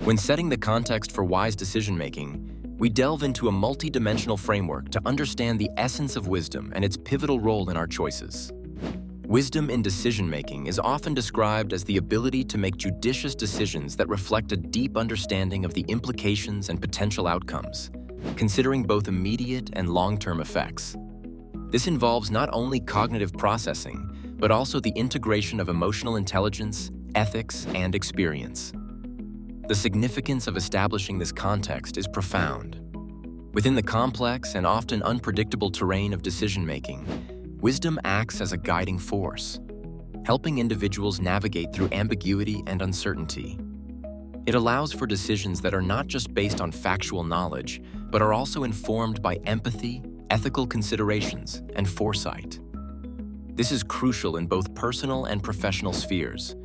When setting the context for wise decision-making, we delve into a multi-dimensional framework to understand the essence of wisdom and its pivotal role in our choices. Wisdom in decision-making is often described as the ability to make judicious decisions that reflect a deep understanding of the implications and potential outcomes, considering both immediate and long-term effects. This involves not only cognitive processing, but also the integration of emotional intelligence, ethics, and experience. The significance of establishing this context is profound. Within the complex and often unpredictable terrain of decision-making, wisdom acts as a guiding force, helping individuals navigate through ambiguity and uncertainty. It allows for decisions that are not just based on factual knowledge, but are also informed by empathy, ethical considerations, and foresight. This is crucial in both personal and professional spheres,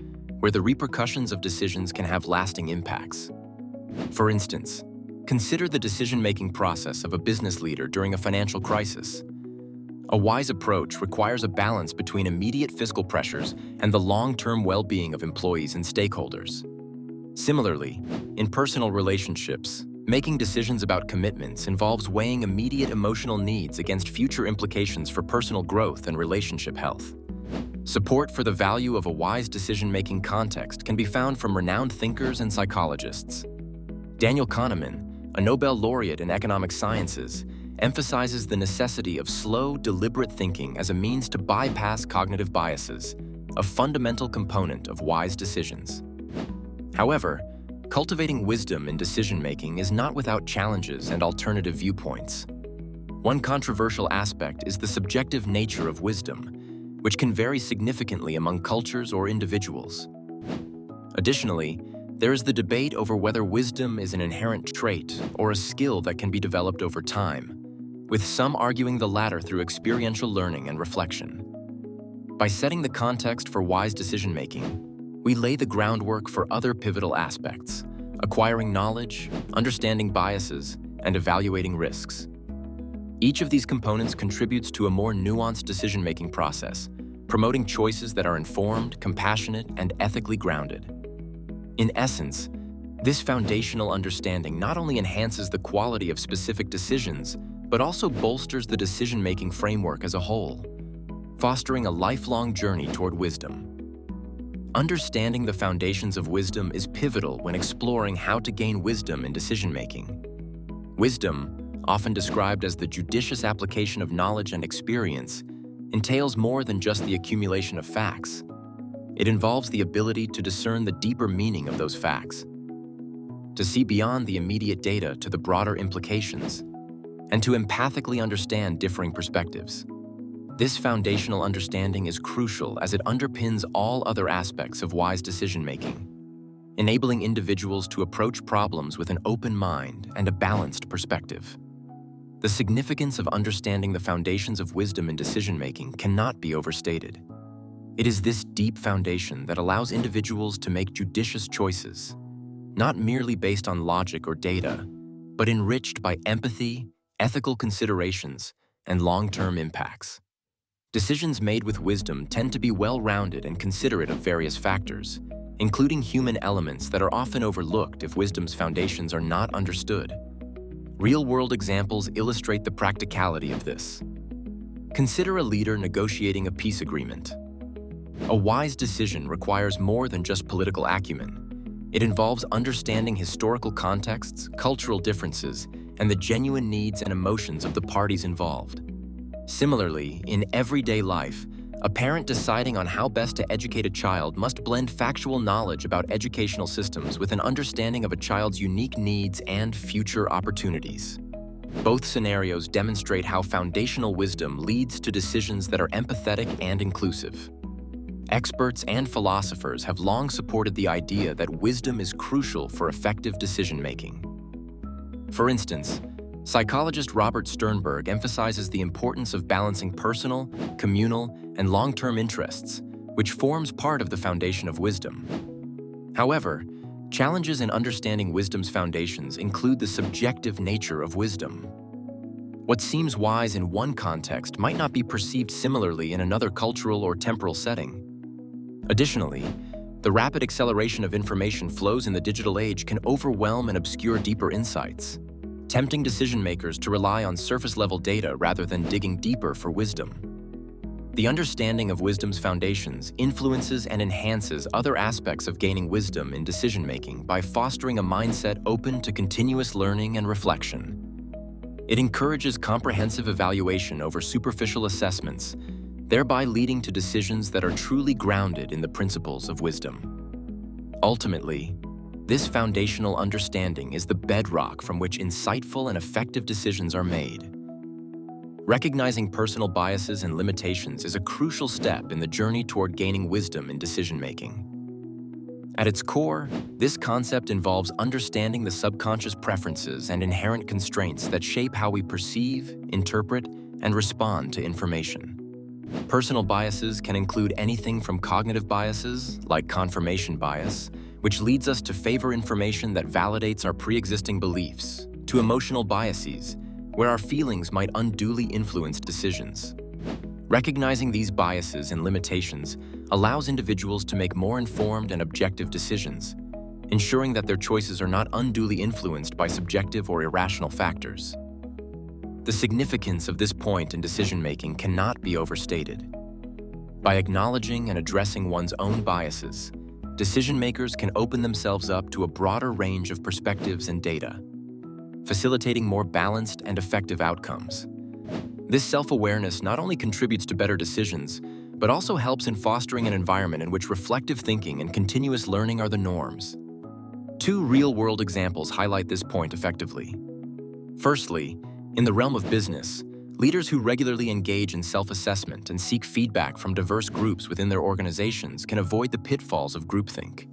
where the repercussions of decisions can have lasting impacts. For instance, consider the decision-making process of a business leader during a financial crisis. A wise approach requires a balance between immediate fiscal pressures and the long-term well-being of employees and stakeholders. Similarly, in personal relationships, making decisions about commitments involves weighing immediate emotional needs against future implications for personal growth and relationship health. Support for the value of a wise decision-making context can be found from renowned thinkers and psychologists. Daniel Kahneman, a Nobel laureate in economic sciences, emphasizes the necessity of slow, deliberate thinking as a means to bypass cognitive biases, a fundamental component of wise decisions. However, cultivating wisdom in decision-making is not without challenges and alternative viewpoints. One controversial aspect is the subjective nature of wisdom, which can vary significantly among cultures or individuals. Additionally, there is the debate over whether wisdom is an inherent trait or a skill that can be developed over time, with some arguing the latter through experiential learning and reflection. By setting the context for wise decision-making, we lay the groundwork for other pivotal aspects: acquiring knowledge, understanding biases, and evaluating risks. Each of these components contributes to a more nuanced decision-making process, promoting choices that are informed, compassionate, and ethically grounded. In essence, this foundational understanding not only enhances the quality of specific decisions, but also bolsters the decision-making framework as a whole, fostering a lifelong journey toward wisdom. Understanding the foundations of wisdom is pivotal when exploring how to gain wisdom in decision-making. Wisdom, often described as the judicious application of knowledge and experience, entails more than just the accumulation of facts. It involves the ability to discern the deeper meaning of those facts, to see beyond the immediate data to the broader implications, and to empathically understand differing perspectives. This foundational understanding is crucial as it underpins all other aspects of wise decision-making, enabling individuals to approach problems with an open mind and a balanced perspective. The significance of understanding the foundations of wisdom in decision-making cannot be overstated. It is this deep foundation that allows individuals to make judicious choices, not merely based on logic or data, but enriched by empathy, ethical considerations, and long-term impacts. Decisions made with wisdom tend to be well-rounded and considerate of various factors, including human elements that are often overlooked if wisdom's foundations are not understood. Real-world examples illustrate the practicality of this. Consider a leader negotiating a peace agreement. A wise decision requires more than just political acumen. It involves understanding historical contexts, cultural differences, and the genuine needs and emotions of the parties involved. Similarly, in everyday life, a parent deciding on how best to educate a child must blend factual knowledge about educational systems with an understanding of a child's unique needs and future opportunities. Both scenarios demonstrate how foundational wisdom leads to decisions that are empathetic and inclusive. Experts and philosophers have long supported the idea that wisdom is crucial for effective decision-making. For instance, psychologist Robert Sternberg emphasizes the importance of balancing personal, communal, and long-term interests, which forms part of the foundation of wisdom. However, challenges in understanding wisdom's foundations include the subjective nature of wisdom. What seems wise in one context might not be perceived similarly in another cultural or temporal setting. Additionally, The rapid acceleration of information flows in the digital age can overwhelm and obscure deeper insights, tempting decision-makers to rely on surface-level data rather than digging deeper for wisdom. The understanding of wisdom's foundations influences and enhances other aspects of gaining wisdom in decision-making by fostering a mindset open to continuous learning and reflection. It encourages comprehensive evaluation over superficial assessments, thereby leading to decisions that are truly grounded in the principles of wisdom. Ultimately, this foundational understanding is the bedrock from which insightful and effective decisions are made. Recognizing personal biases and limitations is a crucial step in the journey toward gaining wisdom in decision-making. At its core, this concept involves understanding the subconscious preferences and inherent constraints that shape how we perceive, interpret, and respond to information. Personal biases can include anything from cognitive biases, like confirmation bias, which leads us to favor information that validates our pre-existing beliefs, to emotional biases, where our feelings might unduly influence decisions. Recognizing these biases and limitations allows individuals to make more informed and objective decisions, ensuring that their choices are not unduly influenced by subjective or irrational factors. The significance of this point in decision-making cannot be overstated. By acknowledging and addressing one's own biases, decision-makers can open themselves up to a broader range of perspectives and data, facilitating more balanced and effective outcomes. This self-awareness not only contributes to better decisions, but also helps in fostering an environment in which reflective thinking and continuous learning are the norms. Two real-world examples highlight this point effectively. Firstly, in the realm of business, leaders who regularly engage in self-assessment and seek feedback from diverse groups within their organizations can avoid the pitfalls of groupthink.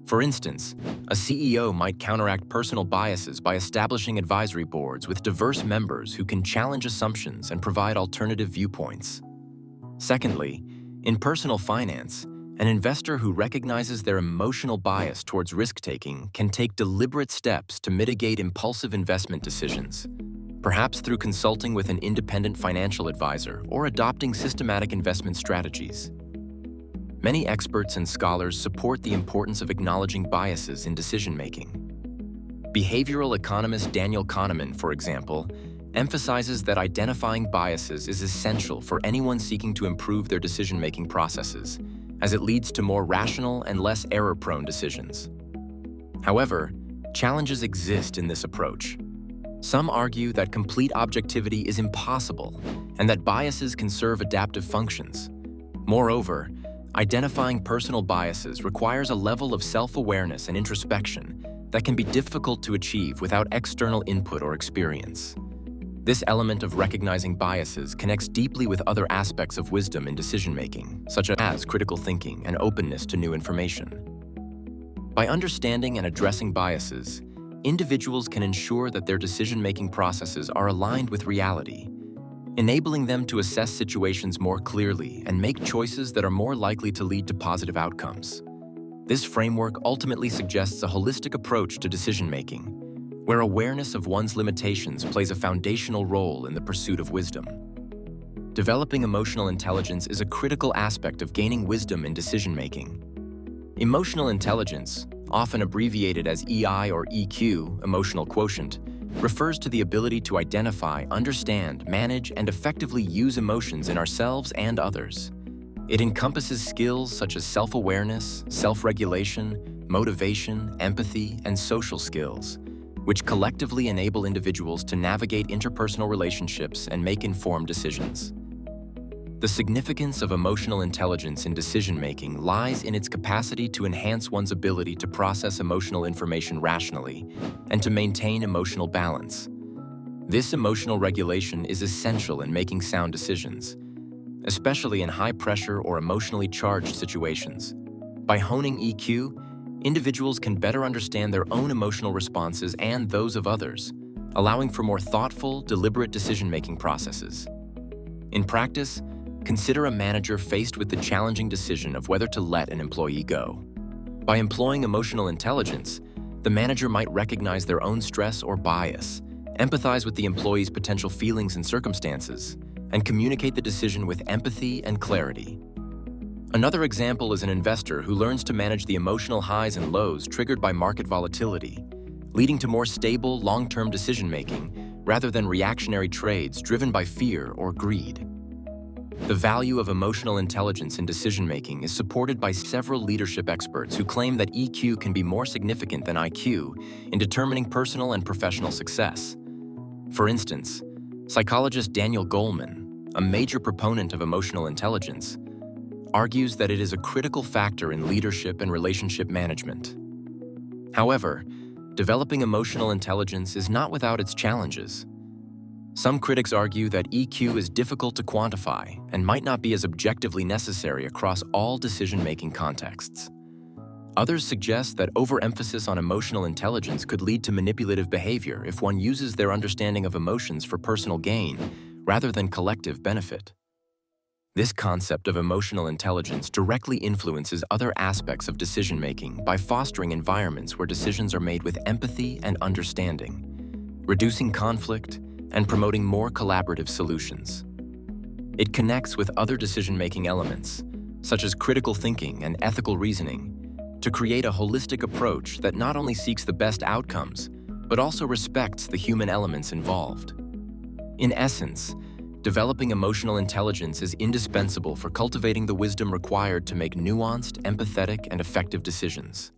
For instance, a CEO might counteract personal biases by establishing advisory boards with diverse members who can challenge assumptions and provide alternative viewpoints. Secondly, in personal finance, an investor who recognizes their emotional bias towards risk-taking can take deliberate steps to mitigate impulsive investment decisions, perhaps through consulting with an independent financial advisor or adopting systematic investment strategies. Many experts and scholars support the importance of acknowledging biases in decision-making. Behavioral economist Daniel Kahneman, for example, emphasizes that identifying biases is essential for anyone seeking to improve their decision-making processes, as it leads to more rational and less error-prone decisions. However, challenges exist in this approach. Some argue that complete objectivity is impossible and that biases can serve adaptive functions. Moreover, identifying personal biases requires a level of self-awareness and introspection that can be difficult to achieve without external input or experience. This element of recognizing biases connects deeply with other aspects of wisdom in decision-making, such as critical thinking and openness to new information. By understanding and addressing biases, individuals can ensure that their decision-making processes are aligned with reality, enabling them to assess situations more clearly and make choices that are more likely to lead to positive outcomes. This framework ultimately suggests a holistic approach to decision-making, where awareness of one's limitations plays a foundational role in the pursuit of wisdom. Developing emotional intelligence is a critical aspect of gaining wisdom in decision-making. Emotional intelligence, often abbreviated as EI or EQ, emotional quotient, refers to the ability to identify, understand, manage, and effectively use emotions in ourselves and others. It encompasses skills such as self-awareness, self-regulation, motivation, empathy, and social skills, which collectively enable individuals to navigate interpersonal relationships and make informed decisions. The significance of emotional intelligence in decision-making lies in its capacity to enhance one's ability to process emotional information rationally and to maintain emotional balance. This emotional regulation is essential in making sound decisions, especially in high-pressure or emotionally charged situations. By honing EQ, individuals can better understand their own emotional responses and those of others, allowing for more thoughtful, deliberate decision-making processes. In practice, consider a manager faced with the challenging decision of whether to let an employee go. By employing emotional intelligence, the manager might recognize their own stress or bias, empathize with the employee's potential feelings and circumstances, and communicate the decision with empathy and clarity. Another example is an investor who learns to manage the emotional highs and lows triggered by market volatility, leading to more stable, long-term decision-making rather than reactionary trades driven by fear or greed. The value of emotional intelligence in decision-making is supported by several leadership experts who claim that EQ can be more significant than IQ in determining personal and professional success. For instance, psychologist Daniel Goleman, a major proponent of emotional intelligence, argues that it is a critical factor in leadership and relationship management. However, developing emotional intelligence is not without its challenges. Some critics argue that EQ is difficult to quantify and might not be as objectively necessary across all decision-making contexts. Others suggest that overemphasis on emotional intelligence could lead to manipulative behavior if one uses their understanding of emotions for personal gain rather than collective benefit. This concept of emotional intelligence directly influences other aspects of decision-making by fostering environments where decisions are made with empathy and understanding, reducing conflict, and promoting more collaborative solutions. It connects with other decision-making elements, such as critical thinking and ethical reasoning, to create a holistic approach that not only seeks the best outcomes, but also respects the human elements involved. In essence, developing emotional intelligence is indispensable for cultivating the wisdom required to make nuanced, empathetic, and effective decisions.